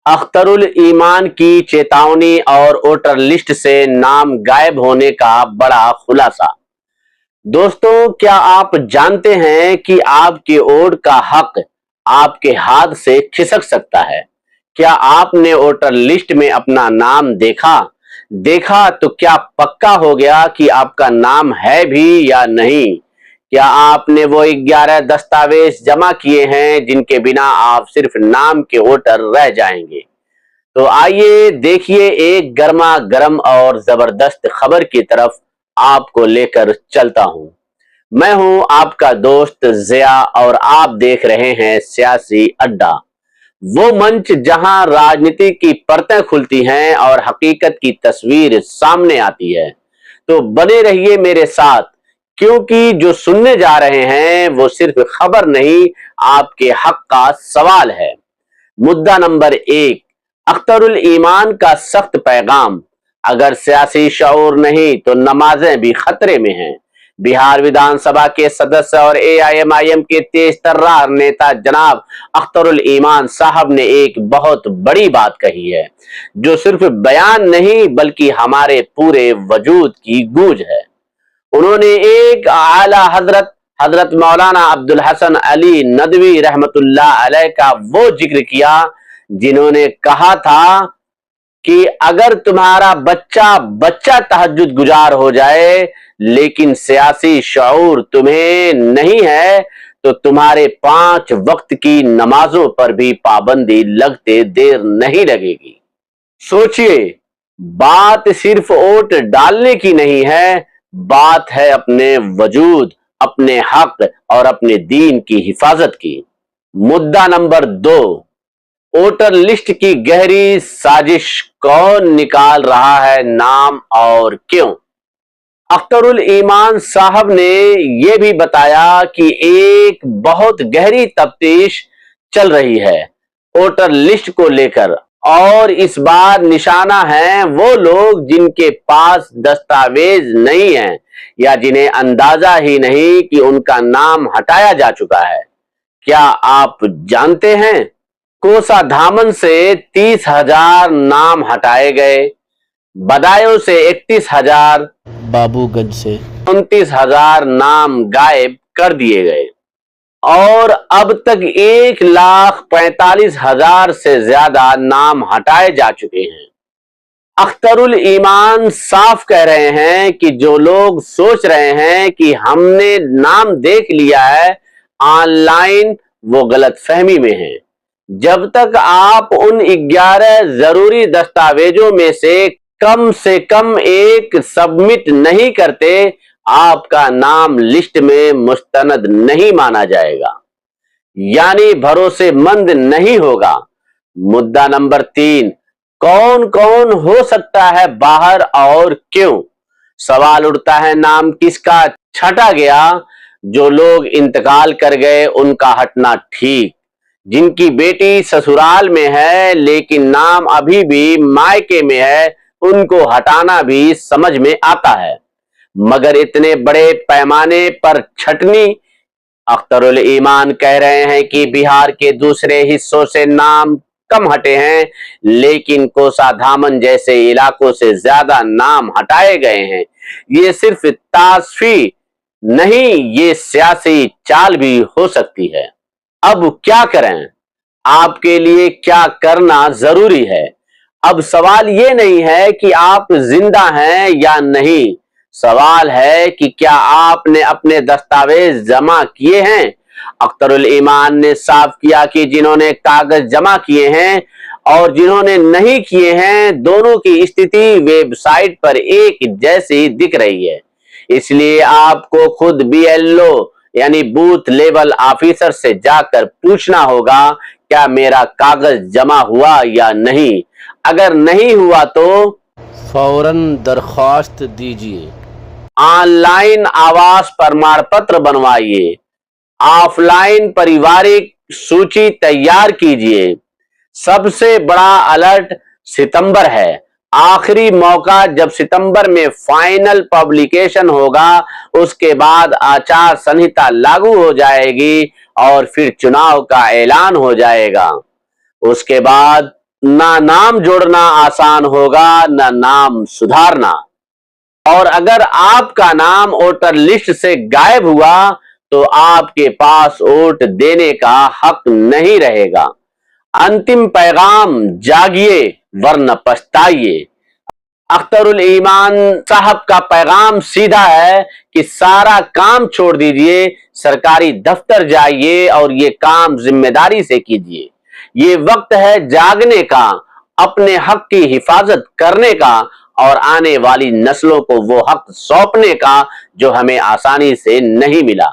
अख्तरुल ईमान की चेतावनी और वोटर लिस्ट से नाम गायब होने का बड़ा खुलासा। दोस्तों, क्या आप जानते हैं कि आपके वोट का हक आपके हाथ से खिसक सकता है? क्या आपने वोटर लिस्ट में अपना नाम देखा? देखा तो क्या पक्का हो गया कि आपका नाम है भी या नहीं? क्या आपने वो 11 दस्तावेज जमा किए हैं जिनके बिना आप सिर्फ नाम के वोटर रह जाएंगे? तो आइए देखिए एक गर्मा गर्म और जबरदस्त खबर की तरफ आपको लेकर चलता हूं। मैं हूं आपका दोस्त जिया और आप देख रहे हैं सियासी अड्डा, वो मंच जहां राजनीति की परतें खुलती हैं और हकीकत की तस्वीर सामने आती है। तो बने रहिए मेरे साथ, क्योंकि जो सुनने जा रहे हैं वो सिर्फ खबर नहीं, आपके हक का सवाल है। मुद्दा नंबर 1, अख्तरुल ईमान का सख्त पैगाम। अगर सियासी शऊर नहीं तो नमाजें भी खतरे में हैं। बिहार विधानसभा के सदस्य और एआईएमआईएम के तेज तर्रार नेता जनाब अख्तरुल ईमान साहब ने एक बहुत बड़ी बात कही है, जो सिर्फ बयान नहीं बल्कि हमारे पूरे वजूद की गूंज है। उन्होंने एक आला हजरत हजरत मौलाना अब्दुल हसन अली नदवी रहमतुल्लाह अलैह का वो जिक्र किया, जिन्होंने कहा था कि अगर तुम्हारा बच्चा बच्चा तहज्जुद गुजार हो जाए लेकिन सियासी शऊर तुम्हें नहीं है तो तुम्हारे 5 वक्त की नमाजों पर भी पाबंदी लगते देर नहीं लगेगी। सोचिए, बात सिर्फ वोट डालने की नहीं है, बात है अपने वजूद, अपने हक और अपने दीन की हिफाजत की। मुद्दा नंबर 2, वोटर लिस्ट की गहरी साजिश। कौन निकाल रहा है नाम और क्यों? अख्तरुल ईमान साहब ने यह भी बताया कि एक बहुत गहरी तफ्तीश चल रही है वोटर लिस्ट को लेकर, और इस बार निशाना है वो लोग जिनके पास दस्तावेज नहीं है या जिन्हें अंदाजा ही नहीं कि उनका नाम हटाया जा चुका है। क्या आप जानते हैं, कोसाधामन से 30,000 नाम हटाए गए, बदायूं से 31,000, बाबूगंज से 29,000 नाम गायब कर दिए गए और अब तक 1,45,000 से ज्यादा नाम हटाए जा चुके हैं। अख्तरुल ईमान साफ कह रहे हैं कि जो लोग सोच रहे हैं कि हमने नाम देख लिया है ऑनलाइन, वो गलतफहमी में हैं। जब तक आप उन 11 जरूरी दस्तावेजों में से कम एक सबमिट नहीं करते, आपका नाम लिस्ट में मुस्तनद नहीं माना जाएगा, यानी भरोसेमंद नहीं होगा। मुद्दा नंबर 3, कौन कौन हो सकता है बाहर और क्यों? सवाल उठता है नाम किसका छंटा गया? जो लोग इंतकाल कर गए उनका हटना ठीक, जिनकी बेटी ससुराल में है लेकिन नाम अभी भी मायके में है, उनको हटाना भी समझ में आता है, मगर इतने बड़े पैमाने पर छटनी? अख्तरुल ईमान कह रहे हैं कि बिहार के दूसरे हिस्सों से नाम कम हटे हैं लेकिन कोसाधामन जैसे इलाकों से ज्यादा नाम हटाए गए हैं। ये सिर्फ तासफी नहीं, ये सियासी चाल भी हो सकती है। अब क्या करें? आपके लिए क्या करना जरूरी है? अब सवाल ये नहीं है कि आप जिंदा हैं या नहीं, सवाल है कि क्या आपने अपने दस्तावेज जमा किए हैं? अख्तरुल ईमान ने साफ किया कि जिन्होंने कागज जमा किए हैं और जिन्होंने नहीं किए हैं, दोनों की स्थिति वेबसाइट पर एक जैसी दिख रही है। इसलिए आपको खुद बीएलओ यानी बूथ लेवल ऑफिसर से जाकर पूछना होगा, क्या मेरा कागज जमा हुआ या नहीं? अगर नहीं हुआ तो फौरन दरख्वास्त दीजिए। ऑनलाइन आवास प्रमाण पत्र बनवाइए, ऑफलाइन पारिवारिक सूची तैयार कीजिए। सबसे बड़ा अलर्ट सितंबर है, आखिरी मौका जब सितंबर में फाइनल पब्लिकेशन होगा, उसके बाद आचार संहिता लागू हो जाएगी और फिर चुनाव का ऐलान हो जाएगा। उसके बाद ना नाम जोड़ना आसान होगा ना नाम सुधारना। और अगर आपका नाम वोटर लिस्ट से गायब हुआ तो आपके पास वोट देने का हक नहीं रहेगा। अंतिम पैगाम, जागिए वरना पछताइए। अख्तरुल ईमान साहब का पैगाम सीधा है कि सारा काम छोड़ दीजिए, सरकारी दफ्तर जाइए और ये काम जिम्मेदारी से कीजिए। ये वक्त है जागने का, अपने हक की हिफाजत करने का और आने वाली नस्लों को वो हक सौंपने का जो हमें आसानी से नहीं मिला।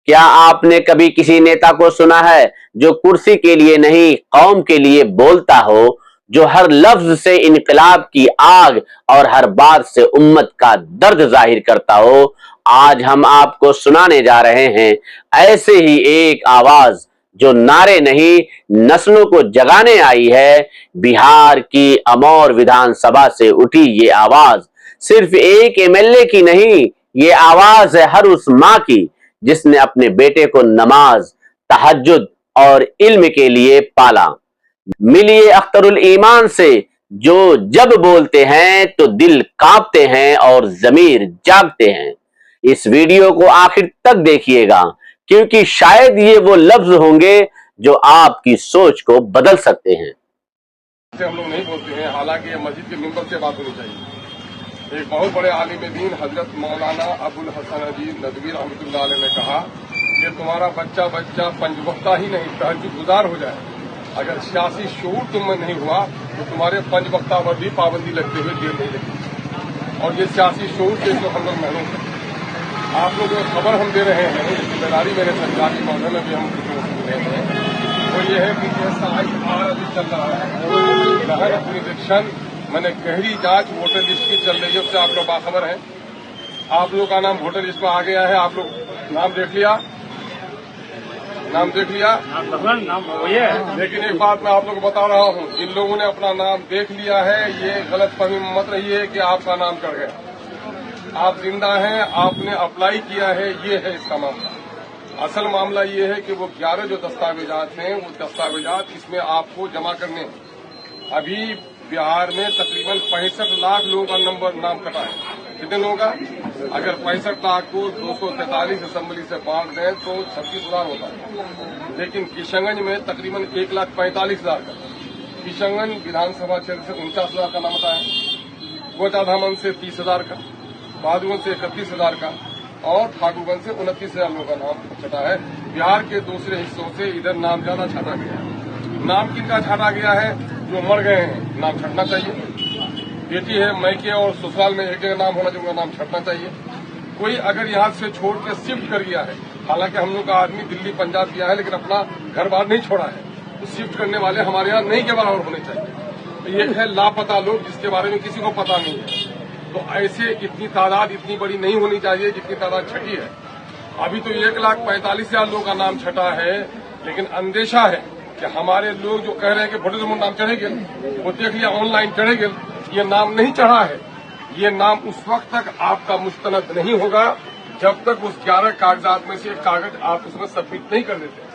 क्या आपने कभी किसी नेता को सुना है जो कुर्सी के लिए नहीं कौम के लिए बोलता हो, जो हर लफ्ज से इनकलाब की आग और हर बात से उम्मत का दर्द जाहिर करता हो? आज हम आपको सुनाने जा रहे हैं ऐसे ही एक आवाज जो नारे नहीं नस्लों को जगाने आई है। बिहार की अमौर विधानसभा से उठी ये आवाज सिर्फ एक एमएलए की नहीं, ये आवाज है हर उस मां की जिसने अपने बेटे को नमाज, तहज्जुद और इल्म के लिए पाला। मिलिए अख्तरुल ईमान से जो जब बोलते हैं तो दिल कांपते हैं और जमीर जागते हैं। इस वीडियो को आखिर तक देखिएगा क्योंकि शायद ये वो लफ्ज होंगे जो आपकी सोच को बदल सकते हैं। हम लोग नहीं बोलते हैं, हालांकि ये मस्जिद के मिंबर से बात होनी चाहिए। एक बहुत बड़े आलिम दीन हजरत मौलाना अबुल हसन अजीज नदवी रहमतुल्लाह अलैह ने कहा कि तुम्हारा बच्चा पंचवक्ता ही नहीं तहज्जुद गुजार हो जाए, अगर सियासी शऊर तुम में नहीं हुआ तो तुम्हारे पंचवक्ता पर भी पाबंदी लगते हुए देर नहीं लगती। और ये सियासी शऊर के जो हम लोग महसूस करते हैं, आप लोग जो खबर हम दे रहे हैं, जिम्मेदारी मेरे सरकारी मौके में भी हम कुछ रहे हैं, वो ये है कि जैसा IR अभी चल रहा है गहन निरीक्षण मैंने गहरी जांच वोटर लिस्ट की चल रही है, उससे आप लोग बाखबर हैं। आप लोग का नाम वोटर लिस्ट में आ गया है, आप लोग नाम देख लिया, नाम देख लिया। नाम वही है, लेकिन एक बात मैं आप लोग को बता रहा हूं, जिन लोगों ने अपना नाम देख लिया है ये गलतफहमी मत रही है कि आपका नाम चढ़ गया। आप जिंदा हैं, आपने अप्लाई किया है, ये है इसका मामला। असल मामला ये है कि वो 11 जो दस्तावेजात हैं वो दस्तावेजात इसमें आपको जमा करने हैं। अभी बिहार में तकरीबन 65 लाख लोगों का नाम कटा है। कितने लोगों का? अगर 65 लाख को 243 असेंबली से बांट दें तो 36,000 होता है, लेकिन किशनगंज में तकरीबन 1,45,000 का, किशनगंज विधानसभा क्षेत्र से 49,000 का नाम आता है, गोचाधामन से 30,000 का, बहादुरगंज से 31,000 का और ठाकुरगंज से 29,000 लोगों का नाम छटा है। बिहार के दूसरे हिस्सों से इधर नाम ज्यादा छाटा गया है। नाम किनका छाटा गया है? जो मर गए हैं, नाम छटना चाहिए। बेटी है, मैके और ससुराल में एक जगह नाम होना चाहिए, नाम छटना चाहिए। कोई अगर यहाँ से छोड़ के शिफ्ट कर गया है, हालांकि हम लोग का आदमी दिल्ली पंजाब गया है लेकिन अपना घर बार नहीं छोड़ा है, तो शिफ्ट करने वाले हमारे यहाँ नहीं के बराबर होने चाहिए। एक है लापता लोग जिसके बारे में किसी को पता नहीं है, तो ऐसे इतनी तादाद इतनी बड़ी नहीं होनी चाहिए जितनी तादाद छठी है। अभी तो 1,45,000 लोगों का नाम छटा है, लेकिन अंदेशा है कि हमारे लोग जो कह रहे हैं कि वोटर में नाम चढ़ेगे, वो देख लिया ऑनलाइन चढ़ेगे, ये नाम नहीं चढ़ा है। ये नाम उस वक्त तक आपका मुस्तनद नहीं होगा जब तक उस 11 कागजात में से एक कागज आप उसमें सबमिट नहीं कर देते।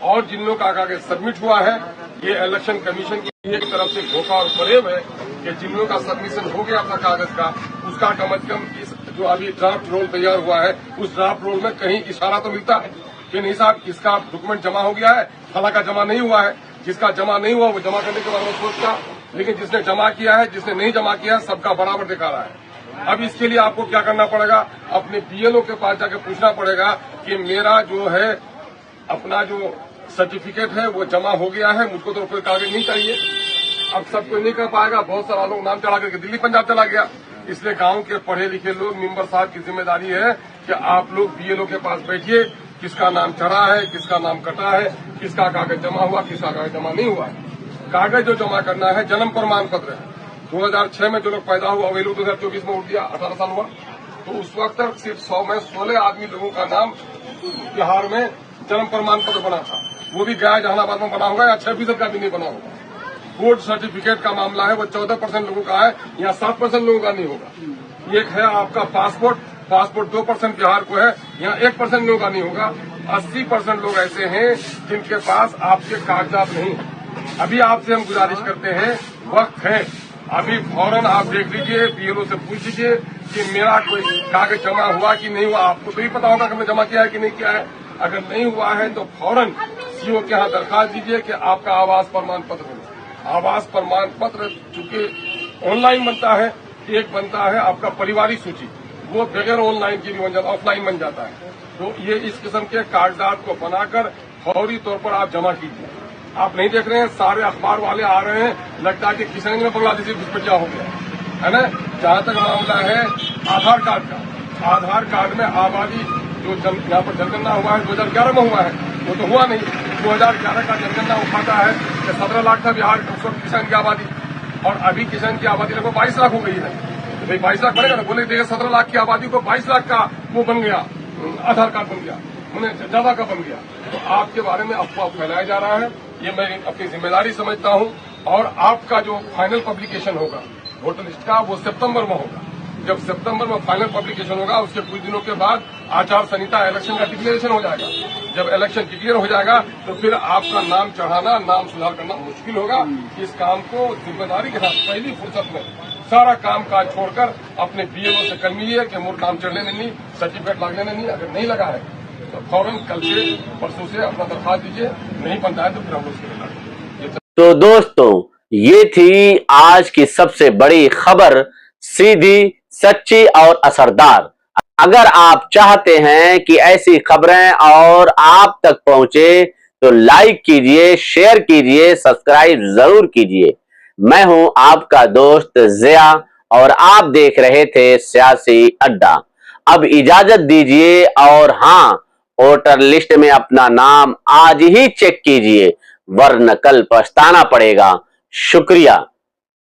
और जिन लोगों का कागज सबमिट हुआ है, ये इलेक्शन कमीशन की एक तरफ से धोखा और फरेब है कि जिन लोगों का सबमिशन हो गया अपना कागज का, उसका कम अज कम इस जो अभी ड्राफ्ट रोल तैयार हुआ है उस ड्राफ्ट रोल में कहीं इशारा तो मिलता है कि नहीं साहब इसका डॉक्यूमेंट जमा हो गया है, फला का जमा नहीं हुआ है। जिसका जमा नहीं हुआ वो जमा करने के बारे में सोचता, लेकिन जिसने जमा किया है, जिसने नहीं जमा किया, सबका बराबर दिखा रहा है। अब इसके लिए आपको क्या करना पड़ेगा? अपने BLO के पास जाकर पूछना पड़ेगा कि मेरा जो है अपना जो सर्टिफिकेट है वो जमा हो गया है, मुझको तो कोई कागज नहीं चाहिए। अब सब कोई नहीं कर पाएगा, बहुत सारा लोग नाम चढ़ा करके दिल्ली पंजाब चला गया। इसलिए गांव के पढ़े लिखे लोग, मेंबर साहब की जिम्मेदारी है कि आप लोग BLO के पास बैठिए, किसका नाम चढ़ा है, किसका नाम कटा है, किसका कागज जमा हुआ, किसका कागज जमा नहीं हुआ है। कागज जो जमा करना है जन्म प्रमाण पत्र है। 2006 में जो लोग पैदा हुआ वही लोग 2024 में उठ दिया, 18 साल हुआ, तो उस वक्त तक सिर्फ 100 में 16 आदमी लोगों का नाम बिहार में जन्म प्रमाण पत्र बना था। वो भी गया जहानाबाद में बना होगा या 6% का भी नहीं बना होगा। बोर्ड सर्टिफिकेट का मामला है, वो 14% लोगों का है, यहाँ 7% लोगों का नहीं होगा। एक है आपका पासपोर्ट 2% बिहार को है, यहाँ 1% लोगों का नहीं होगा। 80% लोग ऐसे हैं जिनके पास आपके कागजात नहीं है। अभी आपसे हम गुजारिश करते हैं, वक्त है, अभी फौरन आप देख लीजिए, बीएलओ से पूछ लीजिए कि मेरा कोई कागज जमा हुआ कि नहीं हुआ। आपको तो ही पता होगा कि हमने जमा किया है कि नहीं किया है। अगर नहीं हुआ है तो फौरन सीओ के यहाँ दरखास्त दीजिए कि आपका आवास प्रमाण पत्र बने। आवास प्रमाण पत्र चूंकि ऑनलाइन बनता है, एक बनता है आपका परिवारिक सूची, वो बगैर ऑनलाइन की भी बन जाता है, ऑफलाइन बन जाता है। तो ये इस किस्म के कागजात को बनाकर फौरी तौर पर आप जमा कीजिए। आप नहीं देख रहे हैं, सारे अखबार वाले आ रहे हैं, लगता है कि किसानी में बांग्लादेशी घुसपैठिया हो गया है ना। जहां तक मामला है आधार कार्ड का, आधार कार्ड में आबादी जो यहाँ पर जनगणना हुआ है 2011 में हुआ है, वो तो हुआ नहीं। 2011 का जनगणना उठाता है कि 17 लाख था बिहार उस वक्त किसान की आबादी, और अभी किसान की आबादी लगभग 22 लाख हो गई है। तो भाई 22 लाख बनेगा ना, बोले देखिए 17 लाख की आबादी को 22 लाख का वो बन गया, आधार कार्ड बन गया, उन्हें ज्यादा का बन गया। तो आपके बारे में अफवाह फैलाया जा रहा है, ये मैं अपनी जिम्मेदारी समझता हूं। और आपका जो फाइनल पब्लिकेशन होगा वोटर लिस्ट का, वो सितंबर में होगा। जब सितंबर में फाइनल पब्लिकेशन होगा, उसके कुछ दिनों के बाद आचार संहिता इलेक्शन का डिक्लेरेशन हो जाएगा। जब इलेक्शन डिक्लेयर हो जाएगा तो फिर आपका नाम चढ़ाना, नाम सुधार करना मुश्किल होगा। इस काम को जिम्मेदारी के साथ पहली फुर्सत में सारा काम काज छोड़कर अपने बीएलओ से कर मिलिए कि मोर नाम चढ़ने नहीं, सर्टिफिकेट लगने नहीं। अगर नहीं लगा है तो फौरन कल से परसों से अपना दरखास्त दीजिए, नहीं बनता है तो फिर हम उसके लिए। तो दोस्तों, ये थी आज की सबसे बड़ी खबर, सीधी, सच्ची और असरदार। अगर आप चाहते हैं कि ऐसी खबरें और आप तक पहुंचे तो लाइक कीजिए, शेयर कीजिए, सब्सक्राइब जरूर कीजिए। मैं हूं आपका दोस्त जिया और आप देख रहे थे सियासी अड्डा। अब इजाजत दीजिए, और हाँ, वोटर लिस्ट में अपना नाम आज ही चेक कीजिए, वरना कल पछताना पड़ेगा। शुक्रिया।